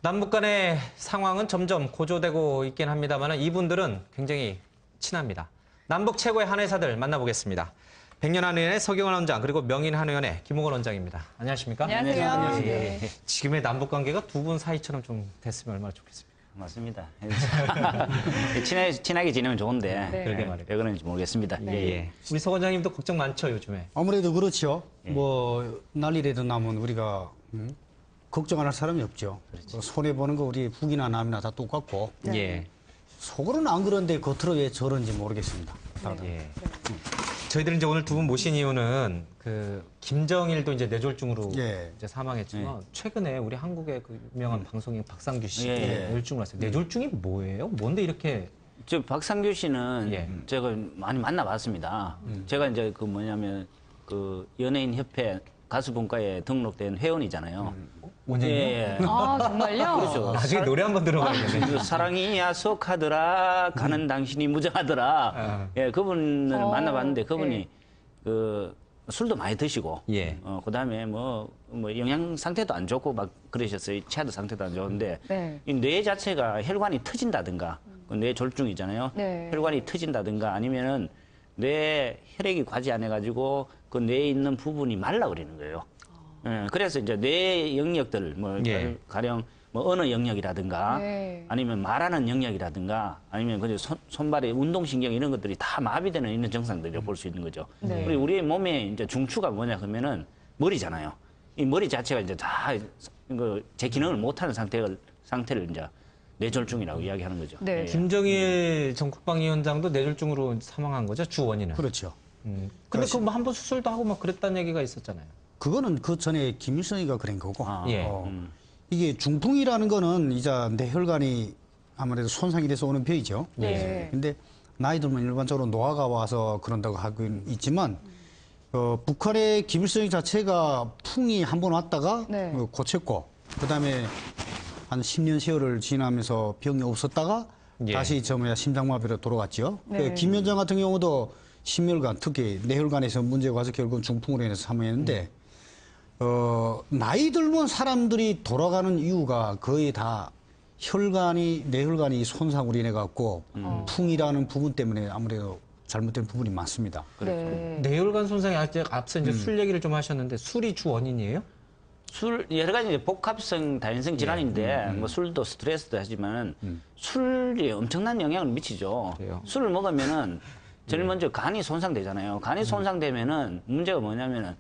남북 간의 상황은 점점 고조되고 있긴 합니다만 이분들은 굉장히 친합니다. 남북 최고의 한의사들 만나보겠습니다. 백년한의원의 서경환 원장 그리고 명인한의원의 김홍원 원장입니다. 안녕하십니까? 안녕하세요. 예. 지금의 남북 관계가 두 분 사이처럼 좀 됐으면 얼마나 좋겠습니까? 맞습니다. 친하게 지내면 좋은데 네. 그러게 말이에요. 왜 그런지 모르겠습니다. 네. 예. 우리 서 원장님도 걱정 많죠 요즘에. 아무래도 그렇죠. 뭐 난리라도 나면 우리가 걱정 안 할 사람이 없죠. 손해 보는 거 우리 북이나 남이나 다 똑같고 예. 속으로는 안 그런데 겉으로 왜 저런지 모르겠습니다. 다들. 예. 저희들은 이제 오늘 두 분 모신 이유는 그 김정일도 이제 뇌졸중으로 예. 이제 사망했지만 최근에 우리 한국의 그 유명한 방송인 박상규 씨 예. 뇌졸중을 왔어요. 뇌졸중이 뭐예요? 뭔데 이렇게 저 박상규 씨는 예. 제가 많이 만나봤습니다. 제가 이제 그 뭐냐면 그 연예인 협회 가수분과에 등록된 회원이잖아요. 원장님? 예. 아, 정말요? 그렇죠. 나중에 노래 한번 들어봐야겠네. 사랑이 야속하더라 가는 당신이 무정하더라. 아. 예, 그분을 만나봤는데 그분이 예. 그 술도 많이 드시고 예. 그다음에 뭐 영양 상태도 안 좋고 막 그러셨어요. 치아도 상태도 안 좋은데 네. 이 뇌 자체가 혈관이 터진다든가 그 뇌 졸중이잖아요. 네. 혈관이 터진다든가 아니면은 뇌 혈액이 과지 안 해가지고 그 뇌에 있는 부분이 말라버리는 거예요. 예, 그래서 이제 뇌 영역들 뭐 예. 가령 뭐 언어 영역이라든가 네. 아니면 말하는 영역이라든가 아니면 그 손발의 운동신경 이런 것들이 다 마비되는 이런 증상들을 볼 수 있는 거죠. 네. 그리고 우리의 몸에 이제 중추가 뭐냐 그러면은 머리잖아요. 이 머리 자체가 이제 다 제 기능을 못하는 상태를 이제 뇌졸중이라고 이야기하는 거죠. 네. 예. 김정일 전 국방위원장도 뇌졸중으로 사망한 거죠 주 원인은. 그렇죠. 근데 그 뭐 한 번 수술도 하고 막 그랬다는 얘기가 있었잖아요. 그거는 그 전에 김일성이가 그런 거고 아, 예. 이게 중풍이라는 거는 이제 뇌혈관이 아무래도 손상이 돼서 오는 병이죠. 네. 근데 나이 들면 일반적으로 노화가 와서 그런다고 하긴 있지만 북한의 김일성 자체가 풍이 한 번 왔다가 네. 고쳤고 그다음에 한 10년 세월을 지나면서 병이 없었다가 예. 다시 심장마비로 돌아갔죠. 네. 김 위원장 같은 경우도 심혈관 특히 뇌혈관에서 문제가 와서 결국은 중풍으로 인해서 사망했는데 나이 들면 사람들이 돌아가는 이유가 거의 다 뇌혈관이 손상으로 인해 갖고 풍이라는 부분 때문에 아무래도 잘못된 부분이 많습니다. 네. 뇌혈관 손상이 앞서 이제 술 얘기를 좀 하셨는데 술이 주 원인이에요? 술 여러 가지 이제 복합성 다연성 질환인데 뭐 술도 스트레스도 하지만 술이 엄청난 영향을 미치죠. 그래요. 술을 먹으면은 제일 먼저 간이 손상되잖아요. 간이 손상되면은 문제가 뭐냐면은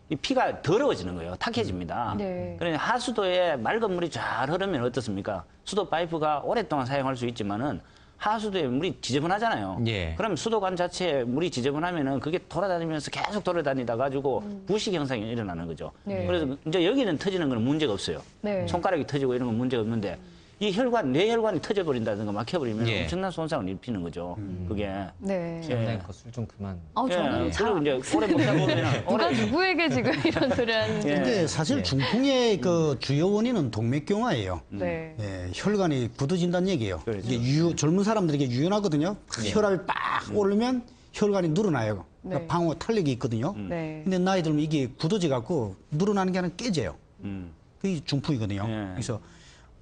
이 피가 더러워지는 거예요. 탁해집니다. 네. 그러니까 하수도에 맑은 물이 잘 흐르면 어떻습니까? 수도 파이프가 오랫동안 사용할 수 있지만은 하수도에 물이 지저분하잖아요. 예. 그럼 수도관 자체에 물이 지저분하면은 그게 돌아다니면서 계속 돌아다니다 가지고 부식 현상이 일어나는 거죠. 네. 그래서 이제 여기는 터지는 건 문제가 없어요. 네. 손가락이 터지고 이런 건 문제가 없는데 이 뇌혈관이 터져버린다든가 막혀버리면 예. 엄청난 손상을 입히는 거죠. 그게. 네. 원장님 술 좀 그만. 저는 잘 그리고 이제 오래 먹다 보면 누가 누구에게 지금 이런 소리 하는지. 예. 근데 사실 중풍의 그 주요 원인은 동맥경화예요. 네. 예, 혈관이 굳어진다는 얘기예요. 그렇죠. 이게 젊은 사람들에게 유연하거든요. 혈압이 빡 오르면 혈관이 늘어나요. 그러니까 네. 방어 탄력이 있거든요. 네. 근데 나이 들면 이게 굳어져 갖고 늘어나는 게 아니라 깨져요. 그게 중풍이거든요. 네. 그래서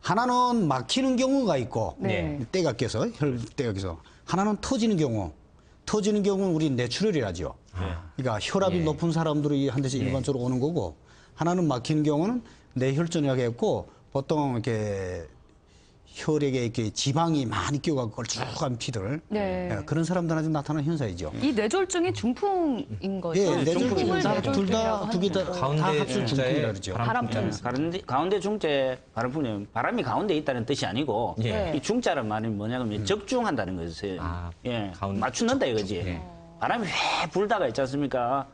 하나는 막히는 경우가 있고 네. 때가 껴서 혈때가 껴서 하나는 터지는 경우는 우리 뇌출혈이라죠. 그러니까 혈압이 예. 높은 사람들이 한 대씩 예. 일반적으로 오는 거고 하나는 막히는 경우는 뇌혈전이라고 했고 보통 이렇게 혈액에 이렇게 지방이 많이 끼어가고 걸쭉한 피들 네. 예, 그런 사람들한테 나타나는 현상이죠. 이 뇌졸중이 중풍인 거죠? 예, 중풍을 뇌졸중 뇌졸중이라고 두 개 다 가운데 합쳐 중풍이라 중자에 그러죠. 바람풍. 가운데 중재 바람풍이 바람이 가운데 있다는 뜻이 아니고 예. 이 중자란 말이 뭐냐면 적중한다는 것이에요. 아, 예, 가운데 맞춘다 이거지. 예. 바람이 왜 불다가 있지 않습니까?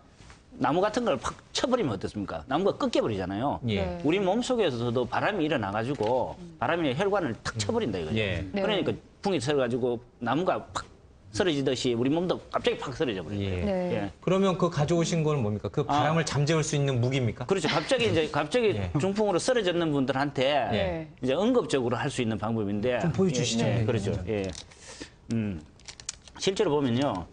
나무 같은 걸 팍 쳐버리면 어떻습니까? 나무가 꺾여버리잖아요. 예. 네. 우리 몸속에서도 바람이 일어나가지고 바람이 혈관을 탁 쳐버린다 이거죠. 예. 네. 그러니까 풍이 서가지고 나무가 팍 쓰러지듯이 우리 몸도 갑자기 팍 쓰러져 버려요. 예. 네. 예. 그러면 그 가져오신 건 뭡니까? 그 바람을 잠재울 수 있는 무기입니까? 그렇죠. 갑자기 예. 중풍으로 쓰러졌는 분들한테 네. 이제 응급적으로 할 수 있는 방법인데. 좀 보여주시죠. 예, 네. 그렇죠. 예. 실제로 보면요.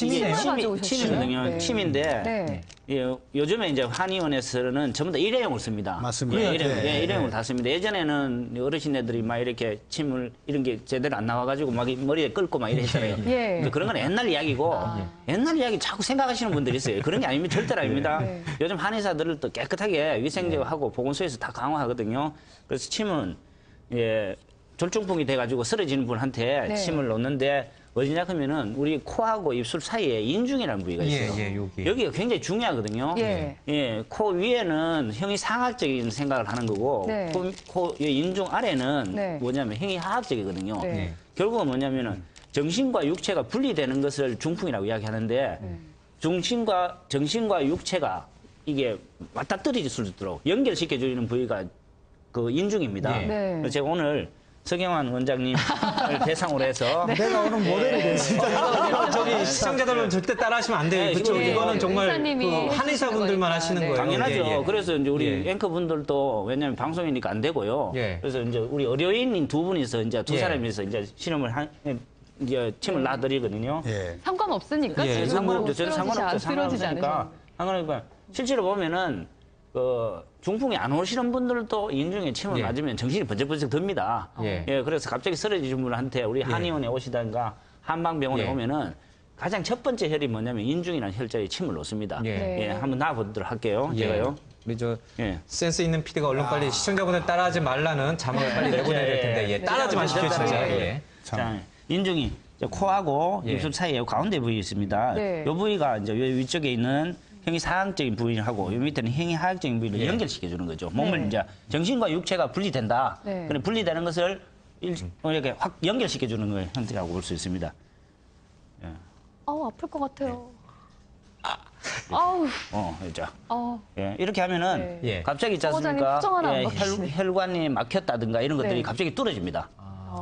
침이네요. 침을 가져오셨어요? 침이거든요. 네. 침인데 네. 예, 요즘에 이제 한의원에서는 전부 다 일회용을 씁니다. 맞습니다. 예, 일회용, 네. 일회용을 다 씁니다. 예전에는 어르신네들이 막 이렇게 침을 이런 게 제대로 안 나와가지고 막 머리에 끓고 막 이래 했잖아요. 예. 근데 그런 건 옛날 이야기고 옛날 이야기 자꾸 생각하시는 분들이 있어요. 그런 게 아닙니다. 절대로 아닙니다. 네. 요즘 한의사들을 또 깨끗하게 위생제하고 보건소에서 다 강화하거든요. 그래서 침은 예, 졸중풍이 돼가지고 쓰러지는 분한테 네. 침을 놓는데 어디냐 하면은 우리 코하고 입술 사이에 인중이라는 부위가 있어요. 예, 여기. 여기가 굉장히 중요하거든요. 예. 예, 코 위에는 형이상학적인 생각을 하는 거고 네. 코 인중 아래는 네. 뭐냐면 형이하학적이거든요. 네. 결국은 뭐냐면은 정신과 육체가 분리되는 것을 중풍이라고 이야기하는데 네. 정신과 육체가 이게 맞닥뜨릴 수 있도록 연결시켜주는 부위가 그 인중입니다. 예. 네. 그래서 제가 오늘 서경환 원장님을 대상으로 해서 내가 오늘 모델이 됐습니다. 이거 저기 시청자들은 절대 따라하시면 안 돼요. 네, 그렇죠? 지금 이거는 정말 의사님이 그 해주시는 한의사분들만 거니까. 하시는 네. 거예요. 당연하죠. 예, 예. 그래서 이제 우리 예. 앵커분들도 왜냐하면 방송이니까 안 되고요. 예. 그래서 이제 우리 의료인인 두 분이서 이제 두 예. 사람이서 이제 실험을 이제 침을 놔드리거든요. 예. 상관없으니까 예, 지금 상관없죠. 저는 쓰러지지 상관없죠. 쓰러지지 상관없으니까. 않으셨는데. 상관없으니까 실제로 보면은 그 중풍이 안 오시는 분들도 인중에 침을 예. 맞으면 정신이 번쩍번쩍 듭니다. 예. 그래서 갑자기 쓰러지신 분한테 우리 한의원에 오시다가 한방병원에 예. 오면은 가장 첫 번째 혈이 뭐냐면 인중이라는 혈자리에 침을 놓습니다. 예. 네. 한번 놔보도록 할게요. 예. 제가요. 우리 저 예. 센스 있는 PD가 얼른 빨리 시청자분들 따라하지 말라는 자막을 빨리 내보내야 될 텐데 예, 따라하지 마십시오 진짜. 예. 자, 인중이 이제 코하고 예. 입술 사이에 가운데 부위 있습니다. 네. 이 부위가 이제 위쪽에 있는 형이 사항적인 부위하고 이 밑에는 형이 하학적인 부위를 예. 연결시켜 주는 거죠. 몸을 네. 이제 정신과 육체가 분리된다. 네. 그래 분리되는 것을 이렇게 확 연결시켜 주는 거예요. 형태라고 볼 수 있습니다. 아우 아플 것 같아요. 아우. 그렇죠. 네. 이렇게 하면은 네. 예. 갑자기 있지 사고장님 않습니까? 표정 하나 안 바뀌시네. 혈관이 막혔다든가 이런 것들이 네. 갑자기 뚫어집니다.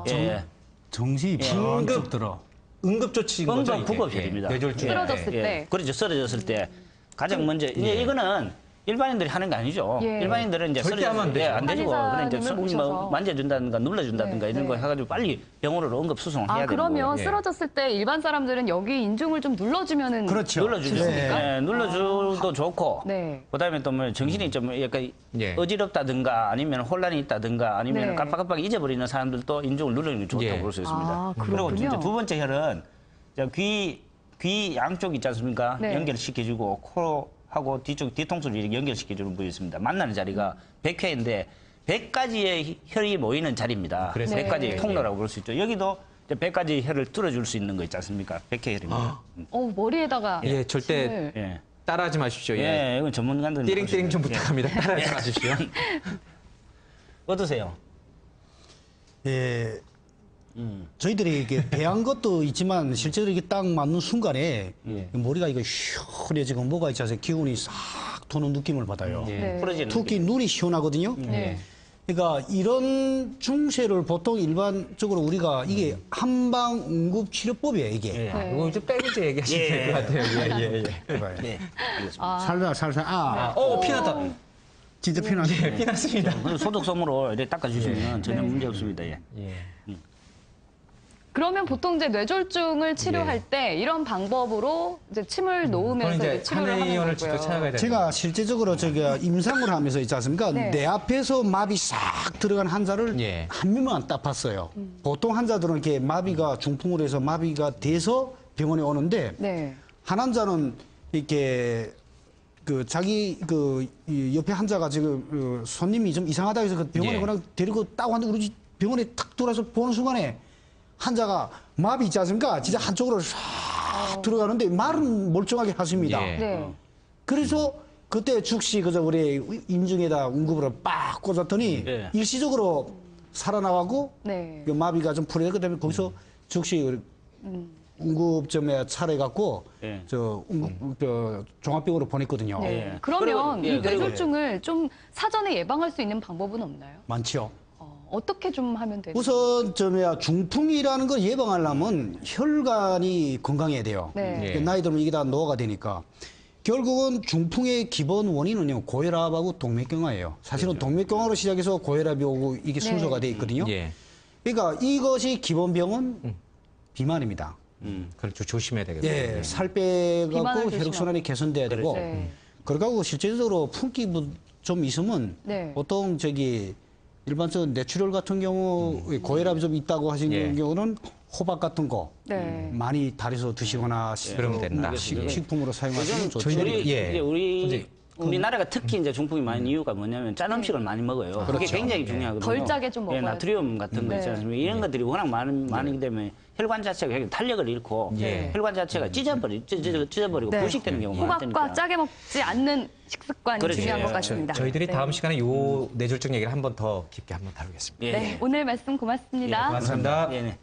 예. 정신이 번쩍 들어. 응급조치인 거죠. 응급 이게. 구급혈입니다. 예, 뇌졸중. 쓰러졌을 예, 때. 그렇죠. 쓰러졌을 때 가장 먼저 이제 이거는 일반인들이 하는 게 아니죠. 예. 일반인들은 이제 절대 하면 안 되죠. 안 되고 그래 이제 한의사님을 모셔서. 만져준다든가 눌러준다든가 네, 이런 거 네. 해가지고 빨리 병원으로 응급 수송을 해야 되는 그러면 거예요. 예. 쓰러졌을 때 일반 사람들은 여기 인중을 좀 눌러주면은 그렇죠. 눌러주죠. 네. 예, 눌러줘도 좋고. 네. 그다음에 또 뭐 정신이 좀 약간 예. 어지럽다든가 아니면 혼란이 있다든가 아니면 네. 깜빡깜빡 잊어버리는 사람들도 인중을 누르는 게 좋다고 예. 볼 수 있습니다. 아, 그리고 그렇군요. 이제 두 번째 혈은 귀 양쪽 있지 않습니까? 네. 연결시켜주고 코하고 뒤통수를 이렇게 연결시켜주는 부위 있습니다. 만나는 자리가 백회인데 100가지의 혈이 모이는 자리입니다. 그래서 100가지의 네. 통로라고 볼 수 있죠. 여기도 100가지 혈을 뚫어줄 수 있는 거 있지 않습니까? 백회혈입니다. 머리에다가 예, 절대 침을. 예. 따라하지 마십시오. 예. 예, 이건 전문가들 띠링띠링 좀 부탁합니다. 따라하지 마십시오. 어떠세요? 예. 저희들이 이게 배한 것도 있지만 실제로 이게 딱 맞는 순간에 예. 머리가 이거 시원해지고 뭐가 있지 않습니까? 기운이 싹 도는 느낌을 받아요. 예. 네. 풀어지는 특히 느낌. 눈이 시원하거든요. 네. 그러니까 이런 중세를 보통 일반적으로 우리가 이게 한방 응급 치료법이에요, 이게. 예. 네. 이거 좀 빼면서 얘기하시면 될 것 같아요. 예, 예, 예. 해봐요. 네, 알겠습니다. 살살. 피났다. 진짜 피났네. 예, 피났습니다. 그리고 소독솜으로 이렇게 닦아주시면 전혀 문제 없습니다. 예. 예. 그러면 보통 이제 뇌졸중을 치료할 때 이런 방법으로 이제 침을 놓으면서 그건 이제 이제 치료를 하는 한의원을 거고요. 직접 찾아가야 되는 제가 실제적으로 임상을 하면서 있지 않습니까? 네. 내 앞에서 마비 싹 들어간 환자를 예. 한 명만 딱 봤어요. 보통 환자들은 이렇게 마비가 중풍으로 해서 마비가 돼서 병원에 오는데 네. 한 환자는 이렇게 자기 이 옆에 환자가 지금 손님이 좀 이상하다 해서 그 병원에 예. 그냥 데리고 딱 왔는데 우리 집 병원에 탁 들어와서 보는 순간에 환자가 마비 있지 않습니까? 진짜 한쪽으로 싹 들어가는데 말은 멀쩡하게 하십니다. 예. 네. 그래서 그때 즉시 그저 우리 인중에다 응급으로 빡 꽂았더니 예. 일시적으로 살아나가고 네. 그 마비가 좀 풀려 그다음에 거기서 즉시 응급점에 차려갖고 예. 종합병원으로 보냈거든요. 네. 예. 그러면 그리고, 예, 이 뇌졸중을 좀 사전에 예방할 수 있는 방법은 없나요? 많지요. 어떻게 좀 하면 되나요? 우선 중풍이라는 걸 예방하려면 혈관이 건강해야 돼요. 네. 예. 나이 들면 이게 다 노화가 되니까. 결국은 중풍의 기본 원인은요 고혈압하고 동맥경화예요. 사실은 동맥경화로 시작해서 고혈압이 오고 이게 순서가 돼 있거든요. 예. 그러니까 이것이 기본 병은 비만입니다. 그걸 좀 조심해야 되겠네요. 예, 살 비만을 빼갖고 조심하고. 혈액순환이 개선돼야 되고 네. 그러고 실제적으로 품기 좀 있으면 네. 보통 일반적인 뇌출혈 같은 경우 고혈압이 좀 있다고 하신 예. 경우는 호박 같은 거 네. 많이 달여서 드시거나 그러면 된다. 식품으로 사용하시면 요즘 좋죠. 저희들이- 예. 이제 우리나라가 특히 이제 중풍이 많은 이유가 뭐냐면 짠 음식을 많이 먹어요. 그게 그렇죠. 굉장히 중요하거든요. 덜 짜게 좀 먹어야 나트륨 같은 거 네. 있지 않습니까? 이런 것들이 워낙 많기 때문에 혈관 자체가 굉장히 탄력을 잃고 예. 혈관 자체가 찢어버리고 네. 부식되는 경우가 많다니까. 호박과 짜게 먹지 않는 식습관이 그렇죠. 중요한 것 예. 같습니다. 저희들이 네. 다음 시간에 요 뇌졸중 얘기를 한 번 더 깊게 한번 다루겠습니다. 예. 네, 오늘 말씀 고맙습니다. 고맙습니다. 예, 네.